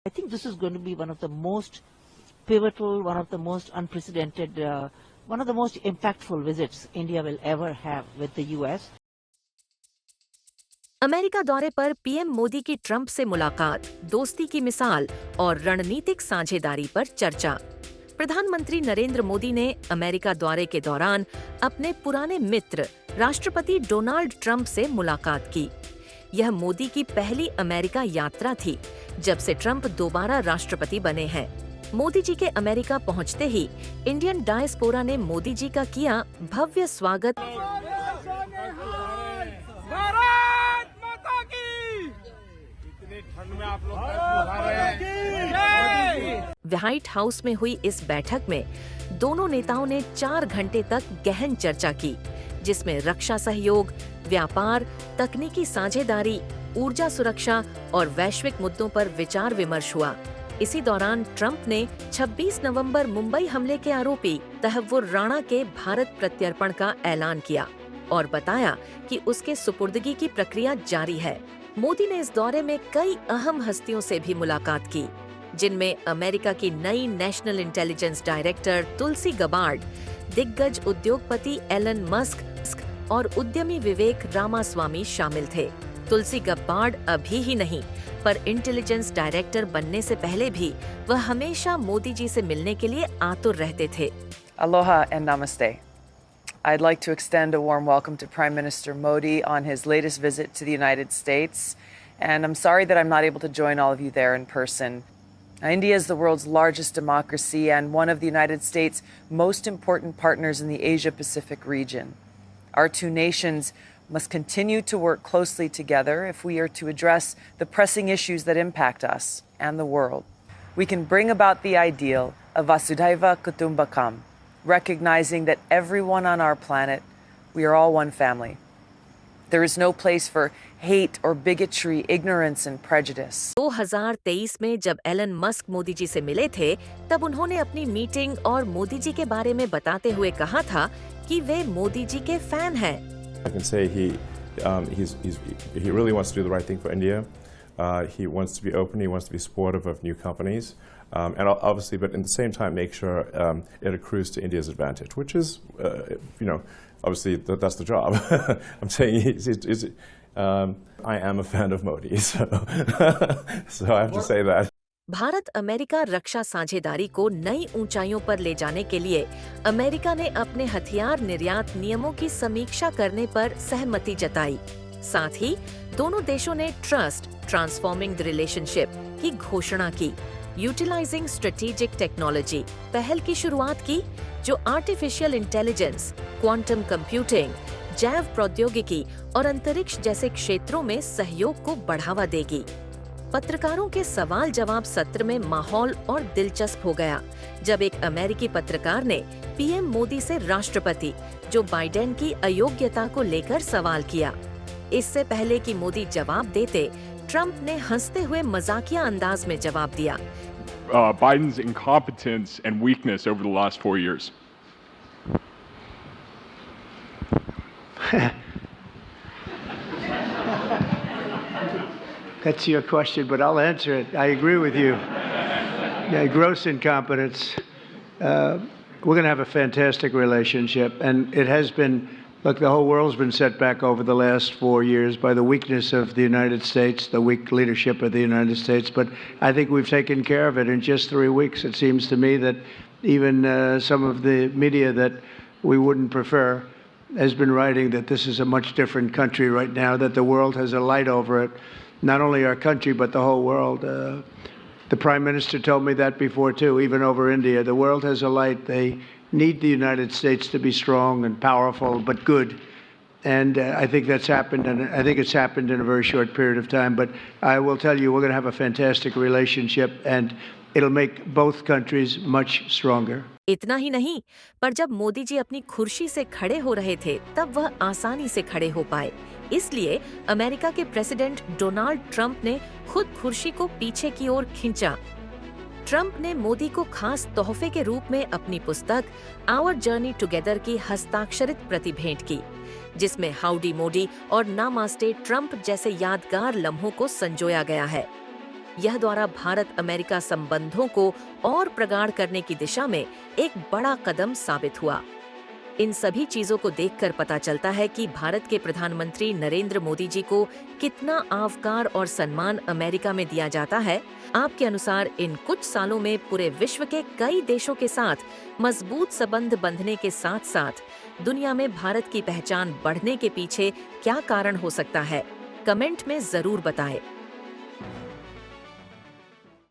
I think this is going to be one of the most pivotal, one of the most unprecedented, one of the most impactful visits India will ever have with the US. America दौरे पर PM Modi की Trump से मुलाकात, दोस्ती की मिसाल और रणनीतिक साझेदारी पर चर्चा। प्रधानमंत्री नरेंद्र मोदी ने अमेरिका दौरे के दौरान अपने पुराने मित्र राष्ट्रपति डोनाल्ड ट्रंप से मुलाकात की। यह मोदी की पहली अमेरिका यात्रा थी जब से ट्रंप दोबारा राष्ट्रपति बने हैं। मोदी जी के अमेरिका पहुंचते ही इंडियन डायस्पोरा ने मोदी जी का किया भव्य स्वागत। व्हाइट हाउस में हुई इस बैठक में दोनों नेताओं ने 4 घंटे तक गहन चर्चा की, जिसमें रक्षा सहयोग, व्यापार, तकनीकी साझेदारी, ऊर्जा सुरक्षा और वैश्विक मुद्दों पर विचार विमर्श हुआ। इसी दौरान ट्रंप ने 26 नवंबर मुंबई हमले के आरोपी तहव्वुर राणा के भारत प्रत्यर्पण का ऐलान किया और बताया कि उसके सुपुर्दगी की प्रक्रिया जारी है। मोदी ने इस दौरे में कई अहम हस्तियों से भी मुलाकात की, जिनमें अमेरिका की नई नेशनल इंटेलिजेंस डायरेक्टर तुलसी गबार्ड, दिग्गज उद्योगपति एलन मस्क और उद्यमी विवेक रामास्वामी शामिल थे। तुलसी गबार्ड अभी ही नहीं, पर इंटेलिजेंस डायरेक्टर बनने से पहले भी वह हमेशा मोदी जी से मिलने के लिए आतुर रहते थे। Aloha and namaste. I'd like to extend a warm welcome to Prime Minister Modi on his latest visit to the United States, and I'm sorry that I'm not able to join all of you there in person. India is the world's largest democracy and one of the United States' most important partners in the Asia-Pacific region. Our two nations must continue to work closely together if we are to address the pressing issues that impact us and the world. We can bring about the ideal of Vasudhaiva Kutumbakam, recognizing that everyone on our planet, we are all one family. There is no place for hate or bigotry, ignorance and prejudice. 2023 में जब Elon Musk Modi ji से मिले थे, तब उन्होंने अपनी meeting और मोदी जी के बारे में बताते हुए कहा था कि वे मोदी जी के फैन हैं। I can say he really wants to do the right thing for India. He wants to be open. He wants to be supportive of new companies, and obviously, but at the same time, make sure it accrues to India's advantage, which is, obviously that's the job. I'm saying I am a fan of Modi, so I have to say that. Bharat America रक्षा साझेदारी को नई ऊंचाइयों पर ले जाने के लिए अमेरिका ने अपने हथियार निर्यात नियमों की समीक्षा करने पर सहमति जताई। साथ ही दोनों देशों ने ट्रस्ट ट्रांसफॉर्मिंग द रिलेशनशिप की घोषणा की। यूटिलाइजिंग स्ट्रेटेजिक टेक्नोलॉजी पहल की शुरुआत की, जो आर्टिफिशियल इंटेलिजेंस, क्वांटम कंप्यूटिंग, जैव प्रौद्योगिकी और अंतरिक्ष जैसे क्षेत्रों में सहयोग को बढ़ावा देगी। पत्रकारों के सवाल जवाब सत्र में माहौल और दिलचस्प हो गया, जब एक अमेरिकी पत्रकार ने पीएम मोदी से राष्ट्रपति जो बाइडेन की अयोग्यता को लेकर सवाल किया। इससे पहले कि मोदी जवाब देते, ट्रंप ने हंसते हुए मजाकिया अंदाज में जवाब दिया। Biden's incompetence and weakness over the last 4 years. That's your question, but I'll answer it. I agree with you. Yeah, gross incompetence. We're going to have a fantastic relationship, and it has been. Look, the whole world's been set back over the last 4 years by the weakness of the United States, the weak leadership of the United States. But I think we've taken care of it in just 3 weeks. It seems to me that even some of the media that we wouldn't prefer has been writing that this is a much different country right now, that the world has a light over it. Not only our country, but the whole world. The Prime Minister told me that before, too, even over India. The world has a light. They need the United States to be strong and powerful, but good. And I think that's happened, and I think it's happened in a very short period of time. But I will tell you, we're going to have a fantastic relationship, and it'll make both countries much stronger. इतना ही नहीं, पर जब मोदी जी अपनी कुर्सी से खड़े हो रहे थे, तब वह आसानी से खड़े हो पाए। इसलिए अमेरिका के प्रेसिडेंट डोनाल्ड ट्रंप ने खुद कुर्सी को पीछे की ओर खींचा। ट्रंप ने मोदी को खास तोहफे के रूप में अपनी पुस्तक आवर जर्नी टुगेदर की हस्ताक्षरित प्रति भेंट की, जिसमें हाउडी मोदी और नामास्टे ट्रंप जैसे यादगार लम्हों को संजोया गया है। यह द्वारा भारत अमेरिका संबंधों को और प्रगाढ़ करने की दिशा में एक बड़ा कदम साबित हुआ। इन सभी चीजों को देखकर पता चलता है कि भारत के प्रधानमंत्री नरेंद्र मोदी जी को कितना आवकार और सम्मान अमेरिका में दिया जाता है। आपके अनुसार इन कुछ सालों में पूरे विश्व के कई देशों के साथ मजबूत संबंध बंधने के साथ साथ दुनिया में भारत की पहचान बढ़ने के पीछे क्या कारण हो सकता है? कमेंट में जरूर बताएं।